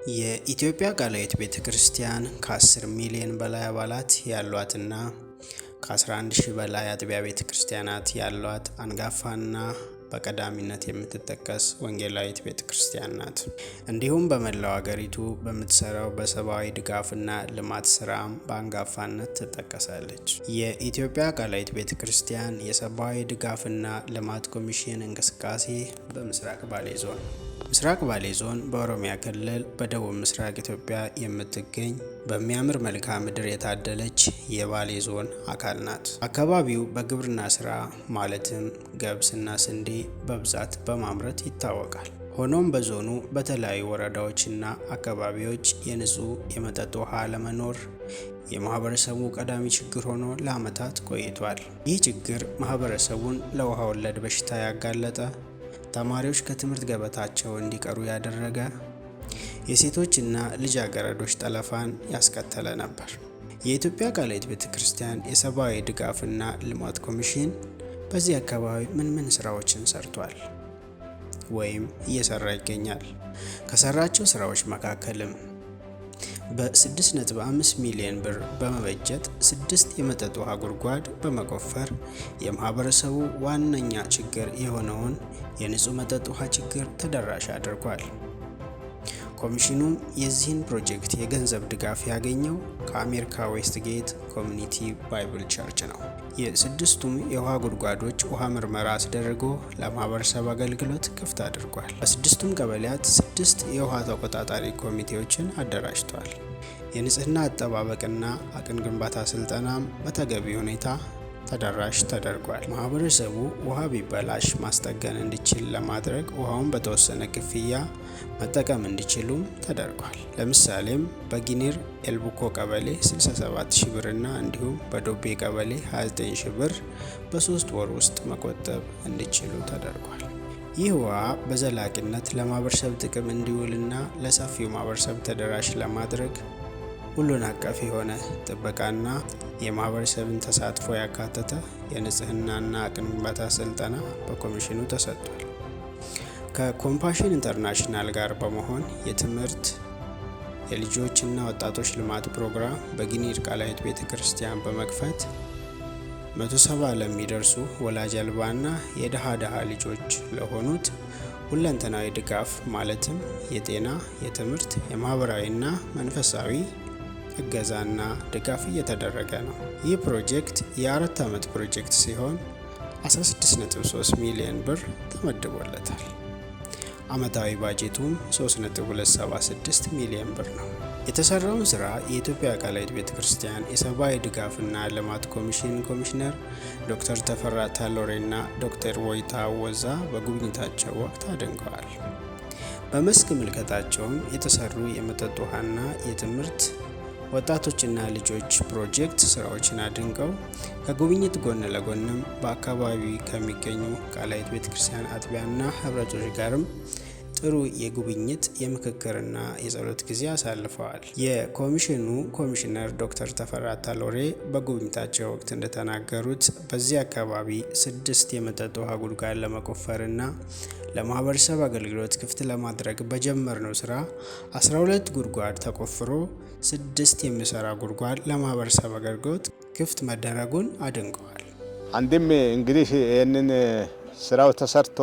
የኢትዮጵያ ቃላዊት ቤተክርስቲያን ከ10 ሚሊዮን በላይ አባላት ያሏትና ከ11,000 በላይ አጥቢያ ቤተክርስቲያናት ያሏት አንጋፋና በቀዳሚነት የምትጠቀስ ወንጌላዊት ቤተክርስቲያን ናት። እንዲሁም በመላው ሀገሪቱ በምትሰራው በሰብአዊ ድጋፍና ልማት ስራም በአንጋፋነት ትጠቀሳለች። የኢትዮጵያ ቃላዊት ቤተክርስቲያን የሰብአዊ ድጋፍና ልማት ኮሚሽን እንቅስቃሴ በምስራቅ ባሌ ዞን ምስራቅ ባሌ ዞን በኦሮሚያ ክልል በደቡብ ምስራቅ ኢትዮጵያ የምትገኝ በሚያምር መልክዓ ምድር የታደለች የባሌ ዞን አካል ናት። አካባቢው በግብርና ስራ ማለትም ገብስና ስንዴ በብዛት በማምረት ይታወቃል። ሆኖም በዞኑ በተለያዩ ወረዳዎችና አካባቢዎች የንጹህ የመጠጥ ውሃ አለመኖር የማህበረሰቡ ቀዳሚ ችግር ሆኖ ለዓመታት ቆይቷል። ይህ ችግር ማህበረሰቡን ለውሃ ወለድ በሽታ ያጋለጠ፣ ተማሪዎች ከትምህርት ገበታቸው እንዲቀሩ ያደረገ፣ የሴቶችና ልጃገረዶች ጠለፋን ያስከተለ ነበር። የኢትዮጵያ ቃላዊት ቤተክርስቲያን የሰብአዊ ድጋፍና ልማት ኮሚሽን በዚህ አካባቢ ምን ስራዎችን ሰርቷል ወይም እየሰራ ይገኛል? ከሰራቸው ስራዎች መካከልም በ6.5 ሚሊዮን ብር በመበጀት 6 የመጠጥ ውሃ ጉድጓድ በመቆፈር የማህበረሰቡ ዋነኛ ችግር የሆነውን የንጹህ መጠጥ ውሃ ችግር ተደራሽ አድርጓል። ኮሚሽኑም የዚህን ፕሮጀክት የገንዘብ ድጋፍ ያገኘው ከአሜሪካ ዌስትጌት ኮሚኒቲ ባይብል ቸርች ነው። የስድስቱም የውሃ ጉድጓዶች ውሃ ምርመራ አስደርጎ ለማህበረሰብ አገልግሎት ክፍት አድርጓል። በስድስቱም ቀበሌያት 6 የውሃ ተቆጣጣሪ ኮሚቴዎችን አደራጅቷል። የንጽህና አጠባበቅና አቅም ግንባታ ስልጠናም በተገቢ ሁኔታ ተደራሽ ተደርጓል። ማህበረሰቡ ውሃ ቢበላሽ ማስጠገን እንዲችል ለማድረግ ውሃውን በተወሰነ ክፍያ መጠቀም እንዲችሉም ተደርጓል። ለምሳሌም በጊኒር ኤልቡኮ ቀበሌ 67,000 ብርና እንዲሁም በዶቤ ቀበሌ 29,000 ብር በ3 ወር ውስጥ መቆጠብ እንዲችሉ ተደርጓል። ይህ ውሃ በዘላቂነት ለማህበረሰብ ጥቅም እንዲውልና ለሰፊው ማህበረሰብ ተደራሽ ለማድረግ ሁሉን አቀፍ የሆነ ጥበቃና የማህበረሰብን ተሳትፎ ያካተተ የንጽህናና አቅም ግንባታ ስልጠና በኮሚሽኑ ተሰጥቷል። ከኮምፓሽን ኢንተርናሽናል ጋር በመሆን የትምህርት የልጆችና ወጣቶች ልማት ፕሮግራም በጊኒር ቃላዊት ቤተክርስቲያን በመክፈት 170 ለሚደርሱ ወላጅ አልባና የድሃ ልጆች ለሆኑት ሁለንተናዊ ድጋፍ ማለትም የጤና፣ የትምህርት፣ የማህበራዊና መንፈሳዊ እገዛና ድጋፍ እየተደረገ ነው። ይህ ፕሮጀክት የ4 ዓመት ፕሮጀክት ሲሆን 16.3 ሚሊዮን ብር ተመድቦለታል። ዓመታዊ ባጀቱም 3.276 ሚሊዮን ብር ነው። የተሰራውን ስራ የኢትዮጵያ ቃላዊት ቤተክርስቲያን የሰብአዊ ድጋፍና ልማት ኮሚሽን ኮሚሽነር ዶክተር ተፈራ ታሎሬና ዶክተር ወይታ ወዛ በጉብኝታቸው ወቅት አድንቀዋል። በመስክ ምልከታቸውም የተሰሩ የመጠጥ ውሃና የትምህርት ወጣቶችና ልጆች ፕሮጀክት ስራዎችን አድንቀው ከጉብኝት ጎን ለጎንም በአካባቢ ከሚገኙ ቃላዊት ቤተክርስቲያን አጥቢያና ህብረቶች ጋርም ጥሩ የጉብኝት የምክክርና የጸሎት ጊዜ አሳልፈዋል። የኮሚሽኑ ኮሚሽነር ዶክተር ተፈራ ታሎሬ በጉብኝታቸው ወቅት እንደተናገሩት በዚህ አካባቢ 6 የመጠጥ ውሃ ጉድጓድ ለመቆፈርና ለማህበረሰብ አገልግሎት ክፍት ለማድረግ በጀመርነው ስራ 12 ጉድጓድ ተቆፍሮ 6 የሚሰራ ጉድጓድ ለማህበረሰብ አገልግሎት ክፍት መደረጉን አድንቀዋል። አንድም እንግዲህ ይህንን ስራው ተሰርቶ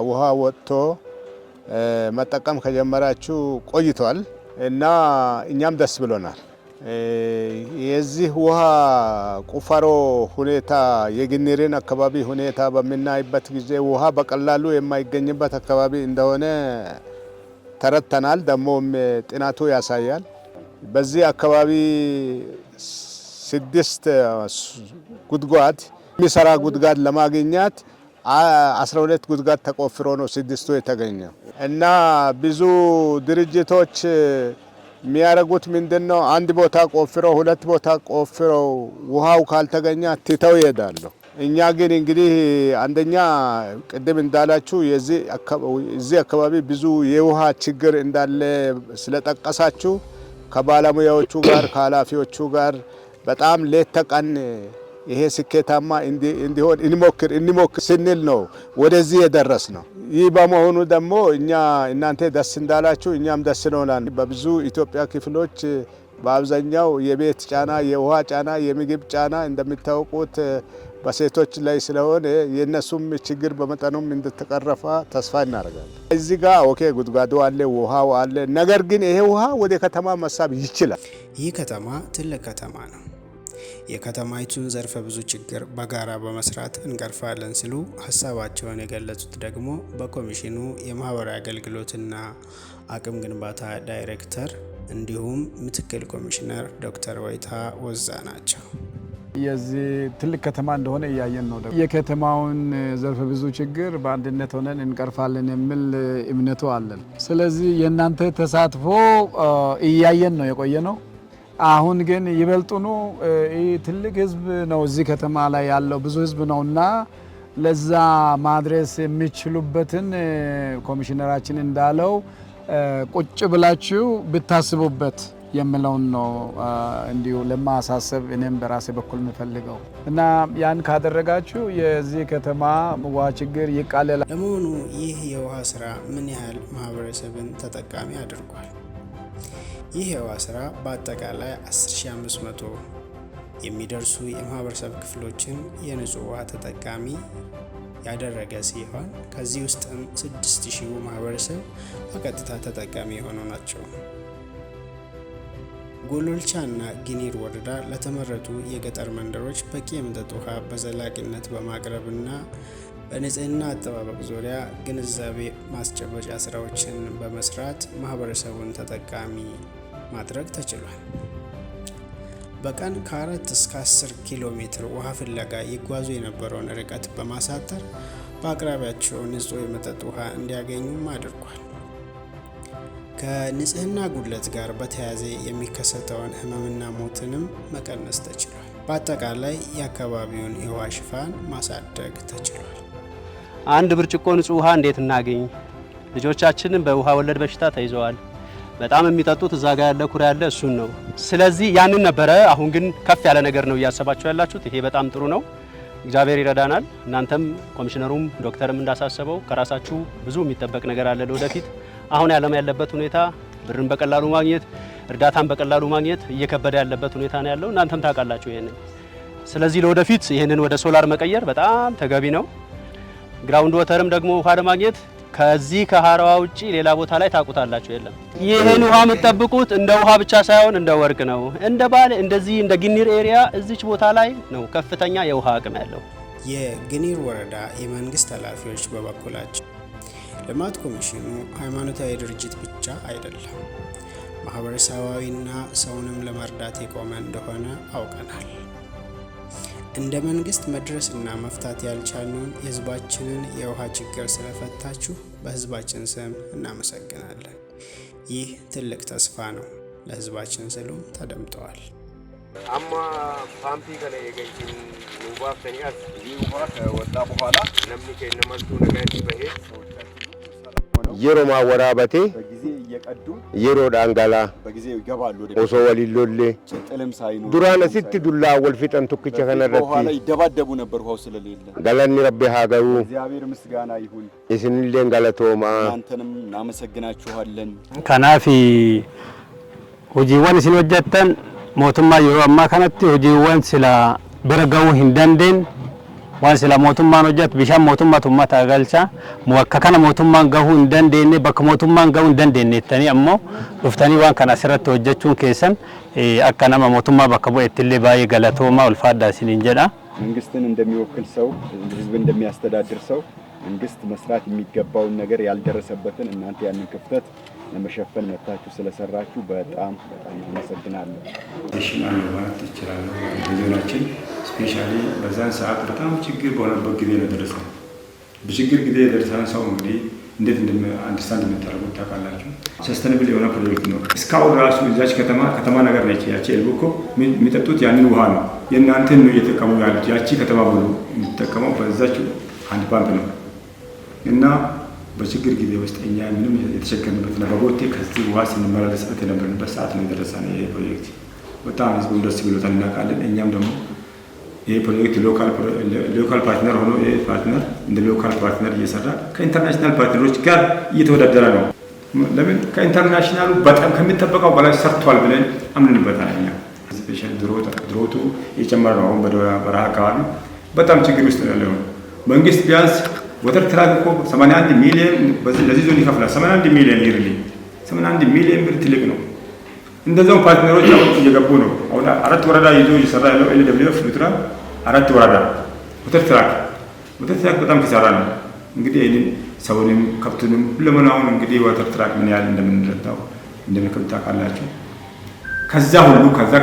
ውሃ ወጥቶ መጠቀም ከጀመራችሁ ቆይቷል እና እኛም ደስ ብሎናል። የዚህ ውሃ ቁፋሮ ሁኔታ የጊኒርን አካባቢ ሁኔታ በምናይበት ጊዜ ውሃ በቀላሉ የማይገኝበት አካባቢ እንደሆነ ተረድተናል። ደግሞም ጥናቱ ያሳያል። በዚህ አካባቢ 6 ጉድጓድ የሚሰራ ጉድጓድ ለማግኘት 12 ጉድጓድ ተቆፍሮ ነው 6ቱ የተገኘው እና ብዙ ድርጅቶች የሚያደርጉት ምንድነው? አንድ ቦታ ቆፍረው 2 ቦታ ቆፍረው ውሃው ካልተገኘ ትተው ይሄዳሉ። እኛ ግን እንግዲህ አንደኛ ቅድም እንዳላችሁ እዚህ አካባቢ ብዙ የውሃ ችግር እንዳለ ስለጠቀሳችሁ ከባለሙያዎቹ ጋር ከኃላፊዎቹ ጋር በጣም ሌት ተቀን ይሄ ስኬታማ እንዲሆን እንሞክር ስንል ነው ወደዚህ የደረስ ነው። ይህ በመሆኑ ደግሞ እናንተ ደስ እንዳላችሁ እኛም ደስ ነውናል። በብዙ ኢትዮጵያ ክፍሎች በአብዛኛው የቤት ጫና፣ የውሃ ጫና፣ የምግብ ጫና እንደሚታወቁት በሴቶች ላይ ስለሆነ የነሱም ችግር በመጠኑም እንድትቀረፋ ተስፋ እናደርጋለን። እዚህ ጋር ጉድጓዱ አለ፣ ውሃው አለ። ነገር ግን ይሄ ውሃ ወደ ከተማ መሳብ ይችላል። ይህ ከተማ ትልቅ ከተማ ነው። የከተማይቱን ዘርፈ ብዙ ችግር በጋራ በመስራት እንቀርፋለን ሲሉ ሀሳባቸውን የገለጹት ደግሞ በኮሚሽኑ የማህበራዊ አገልግሎትና አቅም ግንባታ ዳይሬክተር እንዲሁም ምክትል ኮሚሽነር ዶክተር ወይታ ወዛ ናቸው። የዚህ ትልቅ ከተማ እንደሆነ እያየን ነው። የከተማውን ዘርፈ ብዙ ችግር በአንድነት ሆነን እንቀርፋለን የሚል እምነቱ አለን። ስለዚህ የእናንተ ተሳትፎ እያየን ነው የቆየ ነው። አሁን ግን ይበልጡኑ ትልቅ ህዝብ ነው እዚህ ከተማ ላይ ያለው ብዙ ህዝብ ነውና ለዛ ማድረስ የሚችሉበትን ኮሚሽነራችን እንዳለው ቁጭ ብላችሁ ብታስቡበት የሚለውን ነው እንዲሁ ለማሳሰብ እኔም በራሴ በኩል የምፈልገው እና ያን ካደረጋችሁ የዚህ ከተማ ውሃ ችግር ይቃለላል። ለመሆኑ ይህ የውሃ ስራ ምን ያህል ማህበረሰብን ተጠቃሚ አድርጓል? ይህ የውሃ ስራ በአጠቃላይ 10500 የሚደርሱ የማህበረሰብ ክፍሎችን የንጹህ ውሃ ተጠቃሚ ያደረገ ሲሆን ከዚህ ውስጥም 6000 ማህበረሰብ በቀጥታ ተጠቃሚ የሆኑ ናቸው። ጎሎልቻ እና ጊኒር ወረዳ ለተመረጡ የገጠር መንደሮች በቂ የመጠጥ ውሃ በዘላቂነት በማቅረብና በንጽህና አጠባበቅ ዙሪያ ግንዛቤ ማስጨበጫ ስራዎችን በመስራት ማህበረሰቡን ተጠቃሚ ማድረግ ተችሏል። በቀን ከ4 እስከ 10 ኪሎ ሜትር ውሃ ፍለጋ ይጓዙ የነበረውን ርቀት በማሳጠር በአቅራቢያቸው ንጹህ የመጠጥ ውሃ እንዲያገኙም አድርጓል። ከንጽህና ጉድለት ጋር በተያያዘ የሚከሰተውን ህመምና ሞትንም መቀነስ ተችሏል። በአጠቃላይ የአካባቢውን የውሃ ሽፋን ማሳደግ ተችሏል። አንድ ብርጭቆ ንጹህ ውሃ እንዴት እናገኝ? ልጆቻችንን በውሃ ወለድ በሽታ ተይዘዋል። በጣም የሚጠጡት እዛ ጋር ያለ ኩሬ ያለ እሱን ነው። ስለዚህ ያንን ነበረ። አሁን ግን ከፍ ያለ ነገር ነው እያሰባችሁ ያላችሁት። ይሄ በጣም ጥሩ ነው። እግዚአብሔር ይረዳናል። እናንተም ኮሚሽነሩም ዶክተርም እንዳሳሰበው ከራሳችሁ ብዙ የሚጠበቅ ነገር አለ ለወደፊት። አሁን ዓለም ያለበት ሁኔታ ብርን በቀላሉ ማግኘት፣ እርዳታን በቀላሉ ማግኘት እየከበደ ያለበት ሁኔታ ነው ያለው። እናንተም ታውቃላችሁ ይሄንን። ስለዚህ ለወደፊት ይሄንን ወደ ሶላር መቀየር በጣም ተገቢ ነው። ግራውንድ ወተርም ደግሞ ውሃ ለማግኘት ከዚህ ከሀራዋ ውጪ ሌላ ቦታ ላይ ታቁታላችሁ የለም። ይሄን ውሃ የምትጠብቁት እንደ ውሃ ብቻ ሳይሆን እንደ ወርቅ ነው። እንደ ባሌ እንደዚህ እንደ ጊኒር ኤሪያ እዚች ቦታ ላይ ነው ከፍተኛ የውሃ አቅም ያለው። የጊኒር ወረዳ የመንግስት ኃላፊዎች በበኩላቸው ልማት ኮሚሽኑ ሃይማኖታዊ ድርጅት ብቻ አይደለም፣ ማህበረሰባዊና ሰውንም ለመርዳት የቆመ እንደሆነ አውቀናል። እንደ መንግስት መድረስና መፍታት ያልቻልነውን የህዝባችንን የውሃ ችግር ስለፈታችሁ በህዝባችን ስም እናመሰግናለን። ይህ ትልቅ ተስፋ ነው። ለህዝባችን ስሉም ተደምጠዋል። አማ ፓምፒ ከነ የገኝን ውባፍ ተኛት ይህ ውሃ ከወጣ በኋላ ነምኒ ከነመልቱ ነገር በሄድ የሮ ማወራበቴ የሮ ዳንጋላ ኦሶ ወሊሎሌ ዱራነ ሲቲ ዱላ ወልፊጠን ቱክቸ ከነረቲ ይደባደቡ ነበር ውሃው ስለሌለ። ገለኒ ረቢ ሀገሩ እግዚአብሔር ምስጋና ይሁን። እስንሌን ገለቶማ አንተንም እናመሰግናችኋለን። ከናፊ ሆጂዋን ሲን ወጀተን ሞቱማ የሮ አማ ከነቲ ሆጂዋን ስላ በረጋው ሂንደንዴን waan sila mootummaan hojjetu bishaan mootummaatu uummata galcha akka kana mootummaan gahuu hin dandeenye bakka mootummaan gahuu hin dandeenye jettanii ammoo dhuftanii waan kana asirratti hojjechuun keessan akka nama mootummaa bakka bu'eettillee baay'ee galatoomaa ulfaadhaa isiniin jedha. መንግስትን እንደሚወክል ሰው ህዝብ እንደሚያስተዳድር ሰው መንግስት መስራት የሚገባውን ነገር ያልደረሰበትን እናንተ ያንን ክፍተት ለመሸፈን መታችሁ ስለሰራችሁ በጣም አመሰግናለሁ። ተሽማን ማለት ይችላል። ጊዜናችን ስፔሻሊ በዛን ሰዓት በጣም ችግር በሆነበት ጊዜ ነው ደረሰው። በችግር ጊዜ ደረሰን ሰው እንግዲህ እንዴት አንደርስታንድ የምታደርጉት ታውቃላችሁ። ሰስተነብል የሆነ ፕሮጀክት ነው። እስካሁን ራሱ እዛች ከተማ ነገር ነች። ያቺ ኤልቦኮ የሚጠጡት ያንን ውሃ ነው። የእናንተን ነው እየተጠቀሙ ያሉት። ያቺ ከተማ ሙሉ የምትጠቀመው በዛች አንድ ፓምፕ ነው እና በችግር ጊዜ ውስጥ እኛ ምንም የተሸከምበት ለበቦቴ ከዚህ ውሃ ስንመላለስበት የነበርንበት ሰዓት ነው የደረሰን። ይሄ ፕሮጀክት በጣም ህዝቡ ደስ ብሎታል እናውቃለን። እኛም ደግሞ ይህ ፕሮጀክት ሎካል ፓርትነር ሆኖ ይህ ፓርትነር እንደ ሎካል ፓርትነር እየሰራ ከኢንተርናሽናል ፓርትነሮች ጋር እየተወዳደረ ነው። ለምን ከኢንተርናሽናሉ በጣም ከሚጠበቀው በላይ ሰርቷል ብለን አምንንበታል። እኛ ስፔሻል ድሮቱ የጨመረ ነው። አሁን በረሃ አካባቢ በጣም ችግር ውስጥ ያለው መንግስት ቢያንስ ወተር ትራክ እኮ 81 ሚሊዮን ለዚህ ዞን ይከፍላል። 81 ሚሊዮን ይርሊ 81 ሚሊዮን ብር ትልቅ ነው። እንደዛው ፓርትነሮች አሁን እየገቡ ነው። አሁን 4 ወረዳ ይዞ እየሰራ ያለው ኤልደብሊውኤፍ ሉትራ 4 ወረዳ ወተር ትራክ በጣም ኪሳራ ነው። እንግዲህ ይህንን ሰውንም ከብቱንም ሁለመናውን እንግዲህ ወተር ትራክ ምን ያህል እንደምንረዳው እንደምንከብት ታውቃላችሁ። ከዛ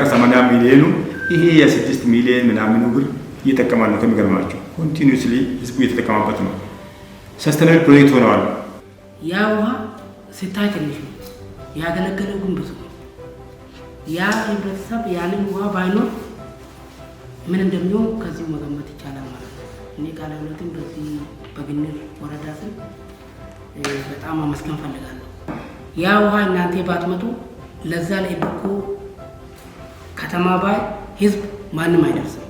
ከ80 ሚሊዮኑ ይሄ የ6 ሚሊዮን ምናምን ብር እየጠቀማል ነው። ከሚገርማቸው ኮንቲኒዩስሊ ህዝቡ እየተጠቀማበት ነው። ሰስተናብል ፕሮጀክት ሆነዋል። ያ ውሃ ሲታይ ትንሽ ነው፣ ያገለገለው ግን ብዙ ነው። ያ ህብረተሰብ ያንን ውሃ ባይኖር ምን እንደሚሆን ከዚሁ መገመት ይቻላል ማለት ነው። እኔ ቃለ ሕይወትን በዚህ በግንር ወረዳ ስም በጣም አመስገን ፈልጋለሁ። ያ ውሃ እናንተ ባትመጡ ለዛ ለኢብኮ ከተማ ባይ ህዝብ ማንም አይደርስም።